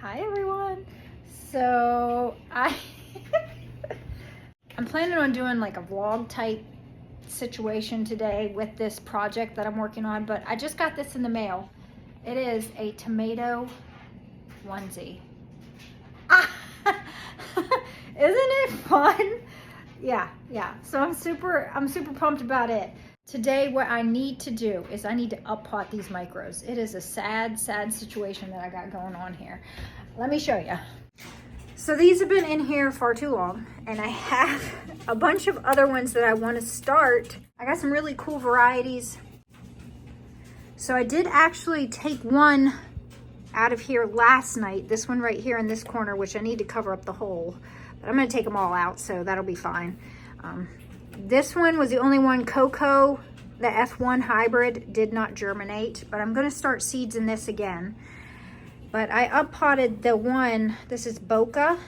Hi everyone. So I'm planning on doing like a vlog type situation today with this project that I'm working on, but I just got this in the mail. It is a tomato onesie. Isn't it fun? Yeah. So I'm super pumped about it. Today, what I need to do is I need to up pot these micros. It is a sad situation that I got going on here. Let me show you. So these have been in here far too long, and I have a bunch of other ones that I want to start. I got some really cool varieties. So I did actually take one out of here last night, this one right here in this corner, which I need to cover up the hole, but I'm going to take them all out, so that'll be fine. This one was the only one. Cocoa, the F1 hybrid, did not germinate, but I'm going to start seeds in this again. But I up potted the one, this is Boca,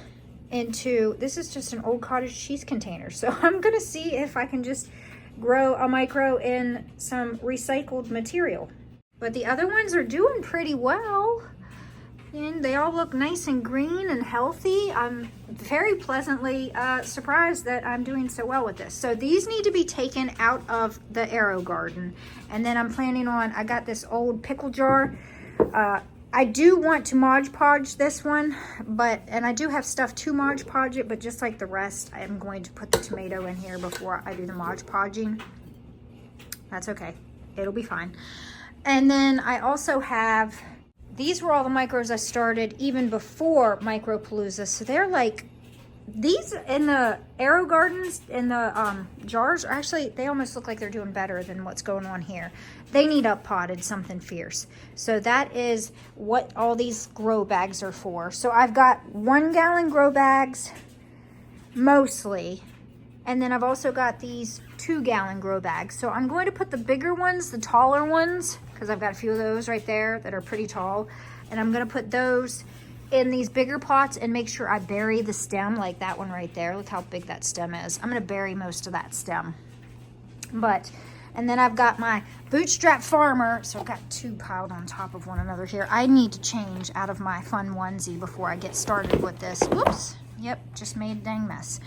into, this is just an old cottage cheese container. So I'm going to see if I can just grow a micro in some recycled material. But the other ones are doing pretty well. And they all look nice and green and healthy. I'm very pleasantly surprised that I'm doing so well with this. So these need to be taken out of the AHopegarden. And then I'm planning on, I got this old pickle jar. I do want to Mod Podge this one, and I do have stuff to Mod Podge it, but just like the rest, I am going to put the tomato in here before I do the Mod Podging. That's okay. It'll be fine. And then I also have, these were all the micros I started even before Micropalooza. So they're like, these in the AHopeGardens, in the jars, are actually, they almost look like they're doing better than what's going on here. They need up potted something fierce. So that is what all these grow bags are for. So I've got 1 gallon grow bags, mostly. And then I've also got these 2 gallon grow bags. So I'm going to put the bigger ones, the taller ones, because I've got a few of those right there that are pretty tall. And I'm going to put those in these bigger pots and make sure I bury the stem, like that one right there. Look how big that stem is. I'm going to bury most of that stem. And then I've got my Bootstrap Farmer. So I've got 2 piled on top of one another here. I need to change out of my fun onesie before I get started with this. Whoops. Yep, just made a dang mess.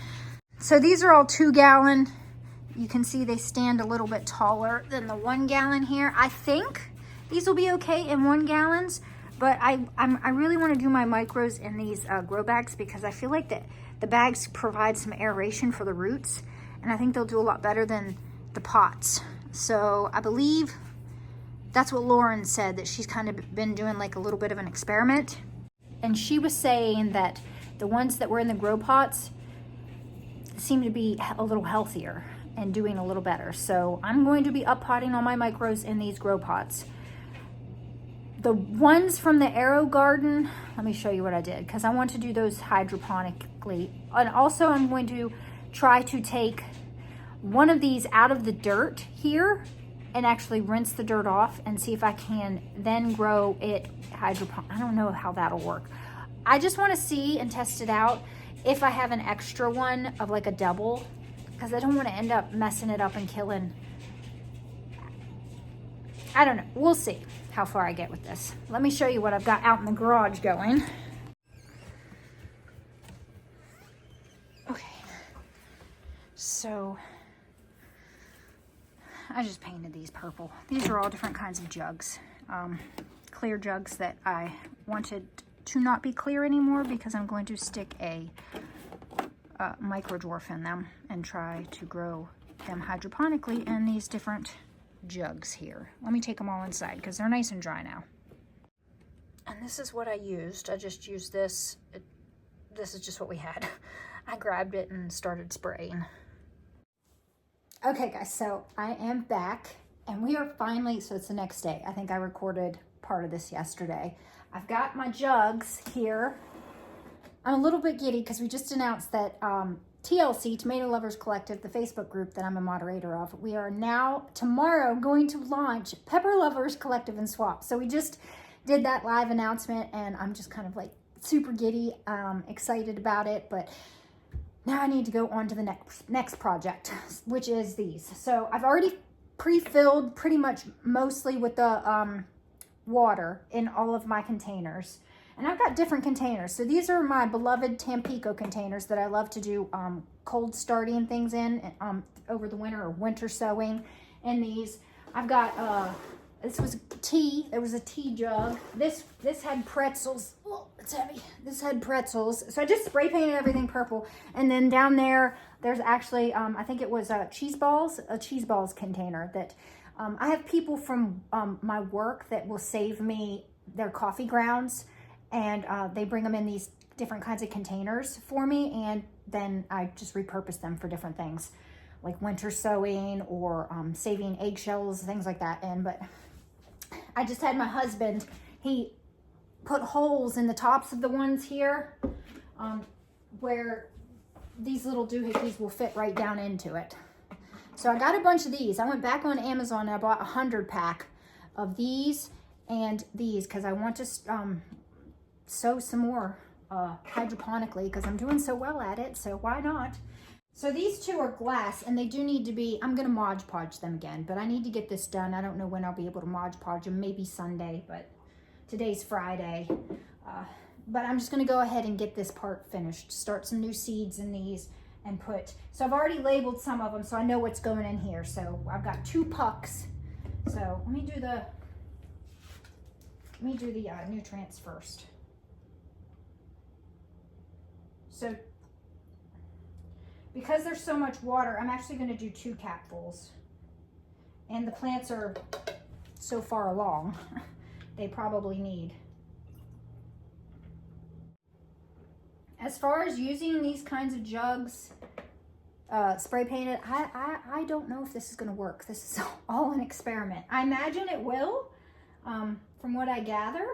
So these are all 2 gallon. You can see they stand a little bit taller than the 1 gallon here. I think these will be okay in 1 gallons, but I really want to do my micros in these grow bags because I feel like the bags provide some aeration for the roots, and I think they'll do a lot better than the pots. So I believe that's what Lauren said, that she's kind of been doing like a little bit of an experiment. And she was saying that the ones that were in the grow pots seem to be a little healthier and doing a little better. So I'm going to be up potting all my micros in these grow pots. The ones from the AHopegarden, let me show you what I did, because I want to do those hydroponically. And also I'm going to try to take one of these out of the dirt here and actually rinse the dirt off and see if I can then grow it hydroponic. I don't know how that'll work. I just want to see and test it out if I have an extra one of like a double, because I don't want to end up messing it up and killing. I don't know. We'll see how far I get with this. Let me show you what I've got out in the garage going. Okay. So I just painted these purple. These are all different kinds of jugs. Clear jugs that I wanted to not be clear anymore because I'm going to stick a micro dwarf in them and try to grow them hydroponically in these different jugs here. Let me take them all inside because they're nice and dry now. And this is what I used. I just used this. This is just what we had. I grabbed it and started spraying. Okay guys, so I am back and we are finally, so it's the next day. I think I recorded part of this yesterday. I've got my jugs here. I'm a little bit giddy because we just announced that TLC, Tomato Lovers Collective, the Facebook group that I'm a moderator of, we are now tomorrow going to launch Pepper Lovers Collective and Swap. So we just did that live announcement and I'm just kind of like super giddy, excited about it, but now I need to go on to the next project, which is these. So I've already pre-filled pretty much mostly with the water in all of my containers. And I've got different containers. So these are my beloved Tampico containers that I love to do cold starting things in over the winter, or winter sowing. And these, I've got, this was tea. There was a tea jug. This had pretzels. Oh, it's heavy. This had pretzels. So I just spray painted everything purple. And then down there, there's actually, I think it was a cheese balls container that I have people from my work that will save me their coffee grounds. And they bring them in these different kinds of containers for me, and then I just repurpose them for different things, like winter sowing or saving eggshells, things like that. But I just had my husband, he put holes in the tops of the ones here where these little doohickeys will fit right down into it. So I got a bunch of these. I went back on Amazon and I bought 100 pack of these and these because I want to sow some more hydroponically because I'm doing so well at it, so why not? So these two are glass and they do need to be, I'm gonna Mod Podge them again, but I need to get this done. I don't know when I'll be able to Mod Podge them, maybe Sunday, but today's Friday. But I'm just gonna go ahead and get this part finished, start some new seeds in these and put, so I've already labeled some of them so I know what's going in here. So I've got 2 pucks. So let me do the nutrients first. So because there's so much water, I'm actually going to do 2 capfuls. And the plants are so far along, they probably need. As far as using these kinds of jugs, spray painted, I don't know if this is going to work. This is all an experiment. I imagine it will, from what I gather.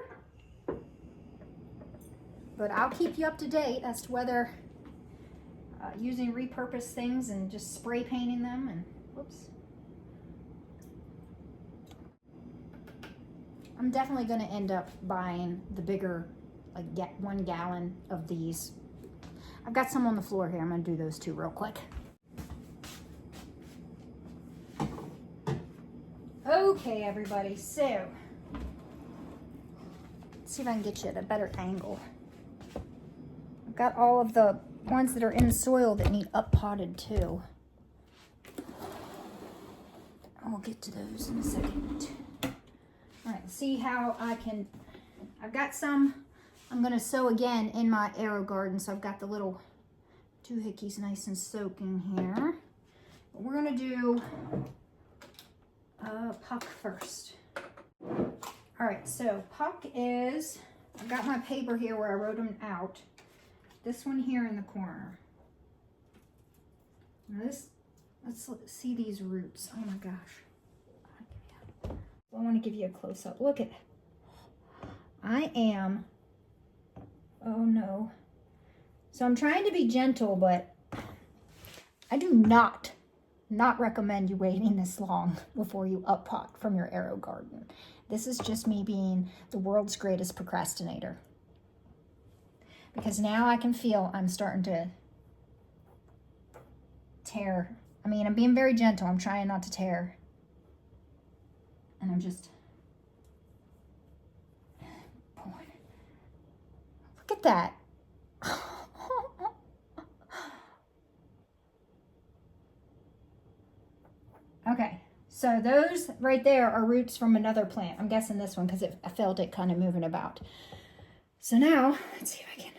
But I'll keep you up to date as to whether using repurposed things and just spray painting them and whoops. I'm definitely going to end up buying the bigger, like 1 gallon of these. I've got some on the floor here. I'm going to do those 2 real quick. Okay, everybody. So let's see if I can get you at a better angle. Got all of the ones that are in the soil that need up potted too. I'll get to those in a second. All right, see how I can, I've got some, I'm gonna sow again in my AHopegarden. So I've got the little doohickeys nice and soaking here. But we're gonna do puck first. All right, so puck is, I've got my paper here where I wrote them out. This one here in the corner. Now let's see these roots. Oh my gosh. I want to give you a close-up. Look at, I am, oh no. So I'm trying to be gentle, but I do not recommend you waiting this long before you up pot from your AHopegarden. This is just me being the world's greatest procrastinator. Because now I can feel I'm starting to tear. I mean, I'm being very gentle. I'm trying not to tear. And I'm just pulling. Look at that. Okay, so those right there are roots from another plant. I'm guessing this one because I felt it kind of moving about. So now, let's see if I can.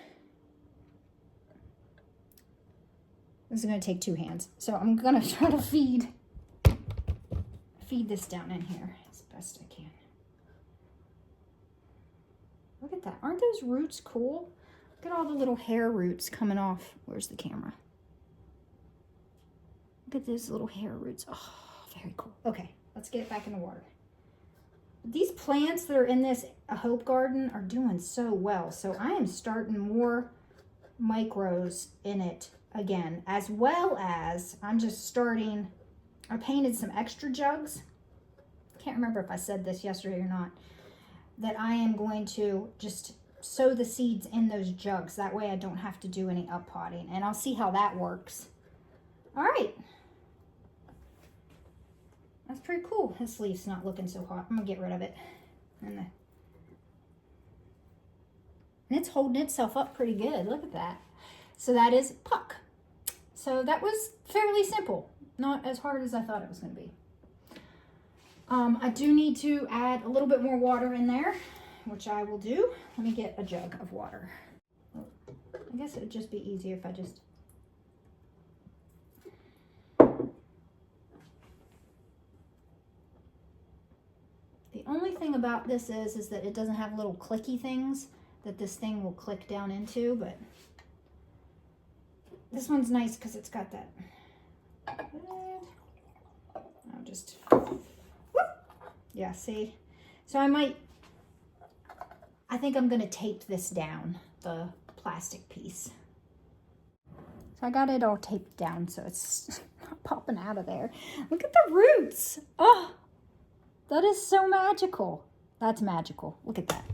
This is going to take 2 hands. So I'm going to try to feed this down in here as best I can. Look at that. Aren't those roots cool? Look at all the little hair roots coming off. Where's the camera? Look at those little hair roots. Oh, very cool. Okay, let's get it back in the water. These plants that are in this AHopegarden are doing so well. So I am starting more micros in it again, as well as I'm just starting, I painted some extra jugs. Can't remember if I said this yesterday or not, that I am going to just sow the seeds in those jugs. That way I don't have to do any up potting, and I'll see how that works. All right. That's pretty cool. This leaf's not looking so hot. I'm gonna get rid of it. And And it's holding itself up pretty good. Look at that. So that is Puck. So that was fairly simple. Not as hard as I thought it was going to be. I do need to add a little bit more water in there, which I will do. Let me get a jug of water. I guess it would just be easier if I just... The only thing about this is that it doesn't have little clicky things that this thing will click down into, but this one's nice because it's got that. I'll just, whoop. Yeah, see? So I think I'm gonna tape this down, the plastic piece. So I got it all taped down so it's not popping out of there. Look at the roots. Oh, that is so magical. That's magical. Look at that.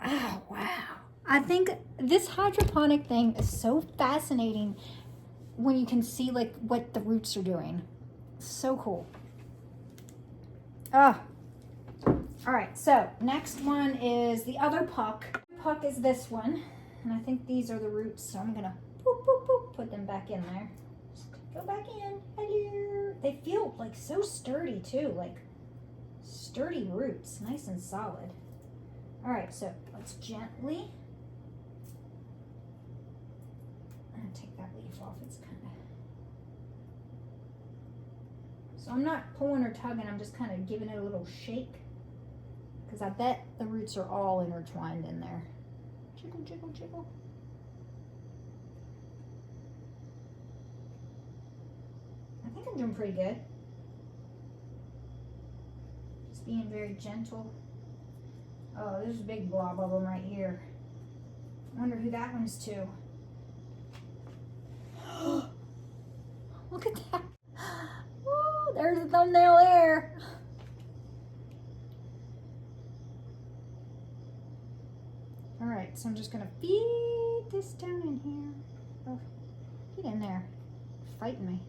Oh, wow. I think this hydroponic thing is so fascinating when you can see like what the roots are doing. So cool. Ah. All right, so next one is the other Puck. Puck is this one, and I think these are the roots, so I'm gonna boop, boop, boop, put them back in there. Just go back in. Hello. They feel like so sturdy too, like sturdy roots, nice and solid. All right, so let's gently, I'm gonna take that leaf off. It's kind of, so I'm not pulling or tugging, I'm just kind of giving it a little shake because I bet the roots are all intertwined in there. Jiggle, jiggle, jiggle. I think I'm doing pretty good. Just being very gentle. Oh, there's a big blob of them right here. I wonder who that one's to. Look at that. Oh, there's the thumbnail there. All right, so I'm just gonna feed this down in here. Oh, get in there. Fighting me.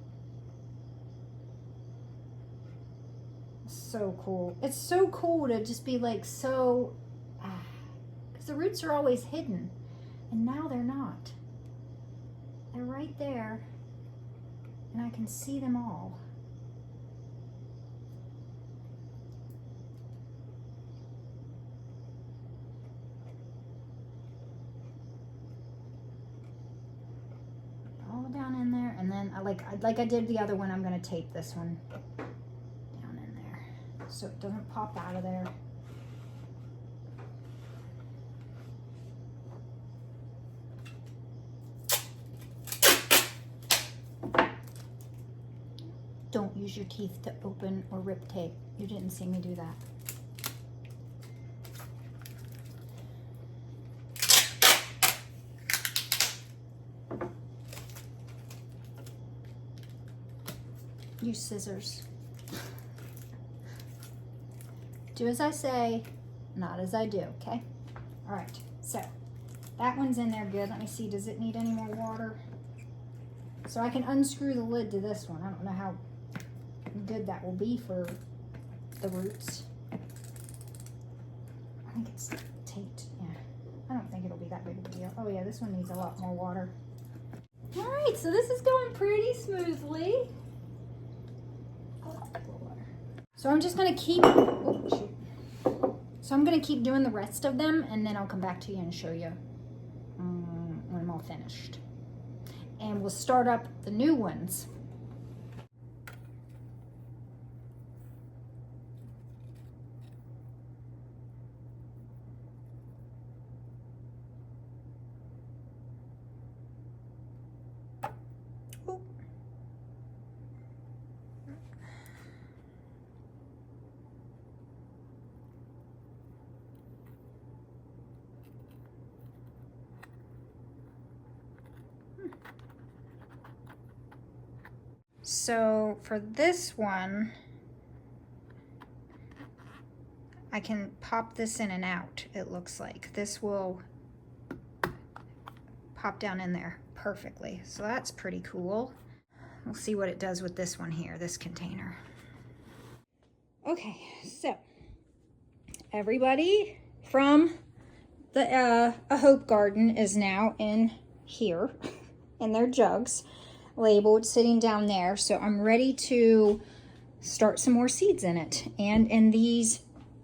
So cool. It's so cool to just be like so, because the roots are always hidden and now they're not. They're right there and I can see them all. All down in there, and then like I did the other one, I'm going to tape this one down in there so it doesn't pop out of there. Don't use your teeth to open or rip tape. You didn't see me do that. Use scissors. Do as I say, not as I do, okay? All right, so that one's in there good. Let me see, does it need any more water? So I can unscrew the lid to this one. I don't know how good that will be for the roots. I think it's taped, yeah. I don't think it'll be that big of a deal. Oh yeah, this one needs a lot more water. All right, so this is going pretty smoothly. So I'm just gonna keep, oh, shoot. So I'm gonna keep doing the rest of them and then I'll come back to you and show you when I'm all finished. And we'll start up the new ones. So for this one, I can pop this in and out, it looks like. This will pop down in there perfectly. So that's pretty cool. We'll see what it does with this one here, this container. Okay, so everybody from the AHopegarden is now in here in their jugs, labeled, sitting down there. So I'm ready to start some more seeds in it, and in these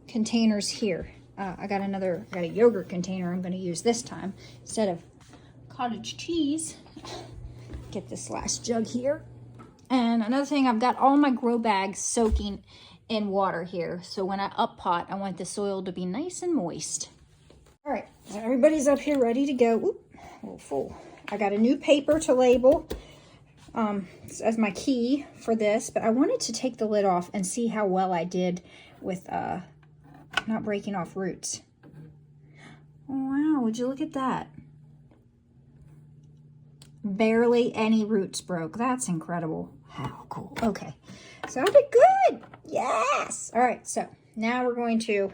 containers here. I got a yogurt container I'm going to use this time instead of cottage cheese. Get this last jug here. And another thing, I've got all my grow bags soaking in water here. So when I up pot, I want the soil to be nice and moist. All right, so everybody's up here ready to go. Oop, a little full. I got a new paper to label as my key for this, but I wanted to take the lid off and see how well I did with not breaking off roots. Wow, would you look at that? Barely any roots broke. That's incredible. How cool. Okay, so I did good. Yes. All right, so now we're going to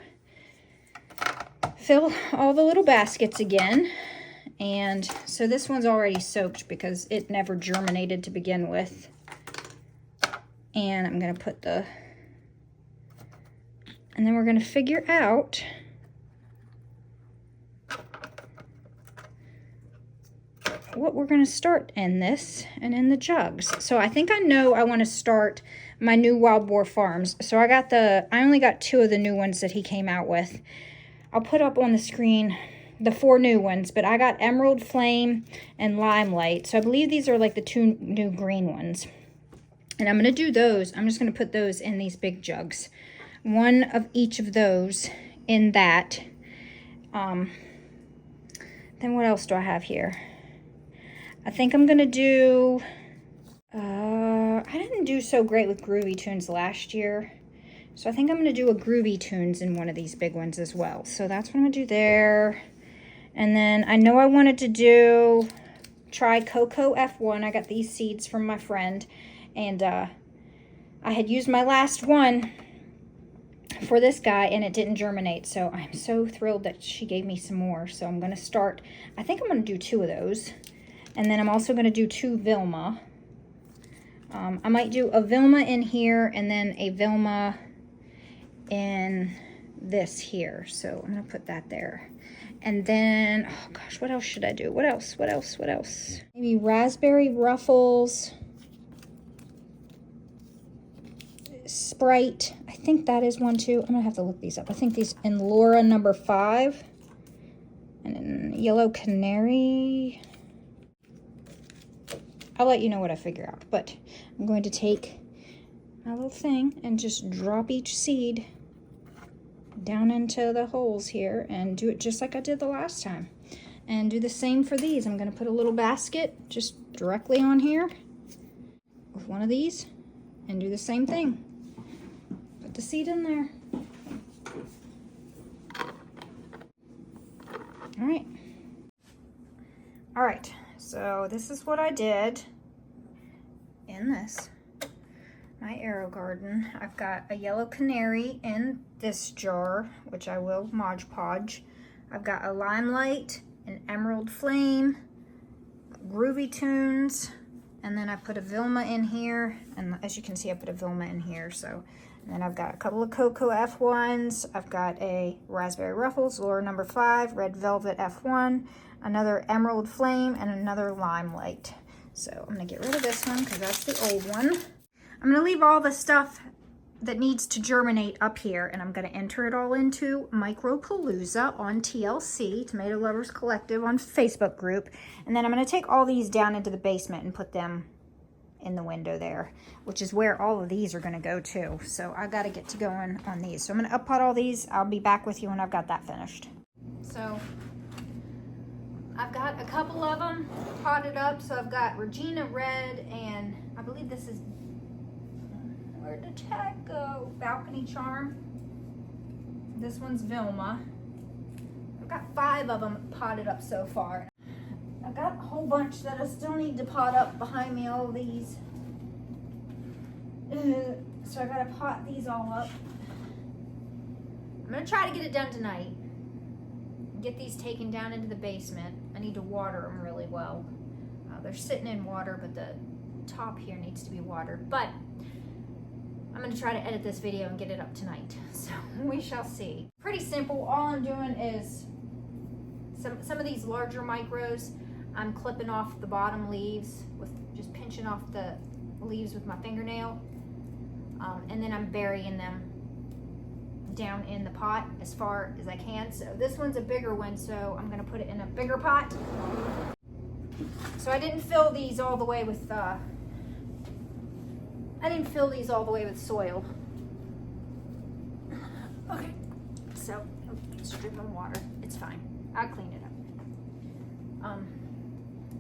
fill all the little baskets again. And so this one's already soaked because it never germinated to begin with. And I'm going to put and then we're going to figure out what we're going to start in this and in the jugs. So I think I know I want to start my new Wild Boar Farms. So I only got 2 of the new ones that he came out with. I'll put up on the screen the 4 new ones, but I got Emerald Flame and Limelight. So I believe these are like the 2 new green ones. And I'm going to do those. I'm just going to put those in these big jugs. 1 of each of those in that. Then what else do I have here? I think I'm going to do... I didn't do so great with Groovy Tunes last year. So I think I'm going to do a Groovy Tunes in one of these big ones as well. So that's what I'm going to do there. And then I know I wanted to try Cocoa F1. I got these seeds from my friend. And I had used my last one for this guy and it didn't germinate. So I'm so thrilled that she gave me some more. So I'm going to start, I think I'm going to do 2 of those. And then I'm also going to do 2 Vilma. I might do a Vilma in here and then a Vilma in this here. So I'm going to put that there. And then, oh gosh, what else should I do? What else? Maybe Raspberry Ruffles. Sprite. I think that is one too. I'm going to have to look these up. I think these in Laura number 5. And then Yellow Canary. I'll let you know what I figure out. But I'm going to take my little thing and just drop each seed down into the holes here and do it just like I did the last time. And do the same for these. I'm going to put a little basket just directly on here with one of these and do the same thing. Put the seed in there. All right. All right. So this is what I did in my AHopegarden. I've got a Yellow Canary in this jar, which I will Mod Podge. I've got a Limelight, an Emerald Flame, Groovy Tunes, and then I put a Vilma in here. And as you can see, I put a Vilma in here. So, and then I've got a couple of Cocoa F1s. I've got a Raspberry Ruffles, Laura number 5, Red Velvet F1, another Emerald Flame, and another Limelight. So I'm gonna get rid of this one because that's the old one. I'm gonna leave all the stuff that needs to germinate up here, and I'm gonna enter it all into Micropalooza on TLC, Tomato Lovers Collective on Facebook group. And then I'm gonna take all these down into the basement and put them in the window there, which is where all of these are gonna go too. So I gotta get to going on these. So I'm gonna up pot all these. I'll be back with you when I've got that finished. So I've got a couple of them potted up. So I've got Regina Red, and I believe this is, where'd the tag go? Balcony Charm. This one's Vilma. I've got 5 of them potted up so far. I've got a whole bunch that I still need to pot up behind me, all of these. So I gotta pot these all up. I'm gonna try to get it done tonight. Get these taken down into the basement. I need to water them really well. They're sitting in water, but the top here needs to be watered. But I'm gonna try to edit this video and get it up tonight. So we shall see. Pretty simple. All I'm doing is some of these larger micros, I'm clipping off the bottom leaves with just pinching off the leaves with my fingernail, and then I'm burying them down in the pot as far as I can. So this one's a bigger one, so I'm gonna put it in a bigger pot. So I didn't fill these all the way with soil. Okay, so just dripping water, it's fine. I'll clean it up.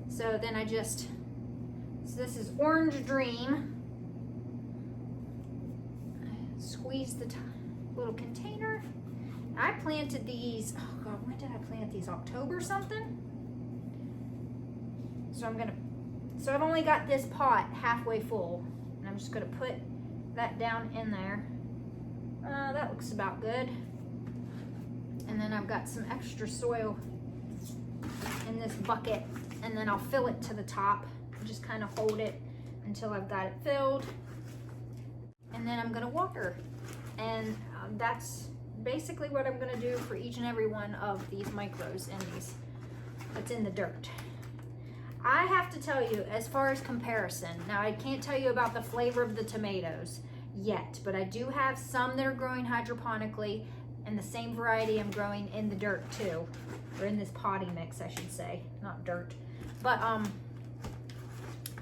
So then so this is Orange Dream. Squeeze the little container. I planted these, oh God, when did I plant these? October something? So I've only got this pot halfway full, and I'm just gonna put that down in there. That looks about good. And then I've got some extra soil in this bucket, and then I'll fill it to the top. Just kind of hold it until I've got it filled. And then I'm gonna water. And that's basically what I'm gonna do for each and every one of these micros that's in the dirt. I have to tell you, as far as comparison, now I can't tell you about the flavor of the tomatoes yet, but I do have some that are growing hydroponically, and the same variety I'm growing in the dirt too, or in this potty mix, I should say, not dirt. But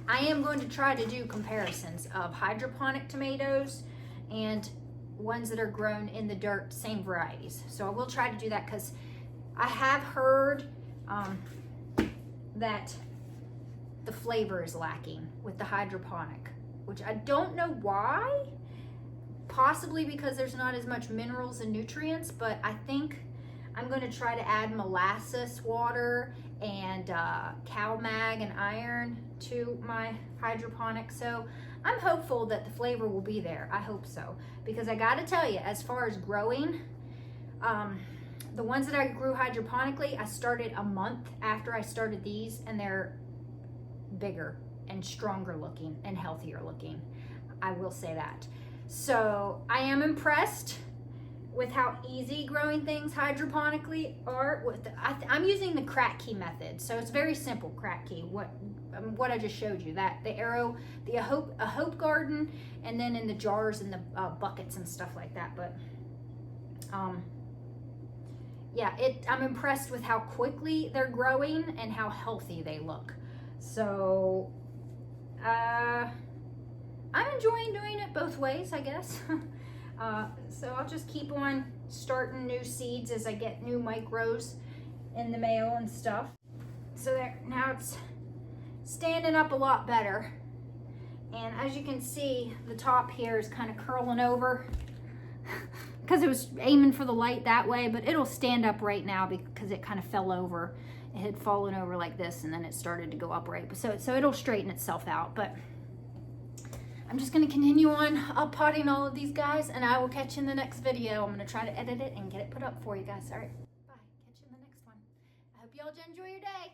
I am going to try to do comparisons of hydroponic tomatoes and ones that are grown in the dirt, same varieties. So I will try to do that, because I have heard that the flavor is lacking with the hydroponic, which I don't know why. Possibly because there's not as much minerals and nutrients, but I think I'm going to try to add molasses water and cow mag and iron to my hydroponic. So I'm hopeful that the flavor will be there. I hope so, because I got to tell you, as far as growing, the ones that I grew hydroponically, I started a month after I started these, and they're bigger and stronger looking and healthier looking. I will say that. So I am impressed with how easy growing things hydroponically are. I'm using the Kratky method, so it's very simple. Kratky, what I just showed you, that the AHopegarden, and then in the jars and the buckets and stuff like that. But yeah, I'm impressed with how quickly they're growing and how healthy they look. So I'm enjoying doing it both ways, I guess. So I'll just keep on starting new seeds as I get new micros in the mail and stuff. So there, now it's standing up a lot better. And as you can see, the top here is kind of curling over because it was aiming for the light that way, but it'll stand up right now because it kind of fell over. It had fallen over like this, and then it started to go upright. So it'll straighten itself out. But I'm just going to continue on uppotting all of these guys, and I will catch you in the next video. I'm going to try to edit it and get it put up for you guys. All right, bye. Catch you in the next one. I hope y'all enjoy your day.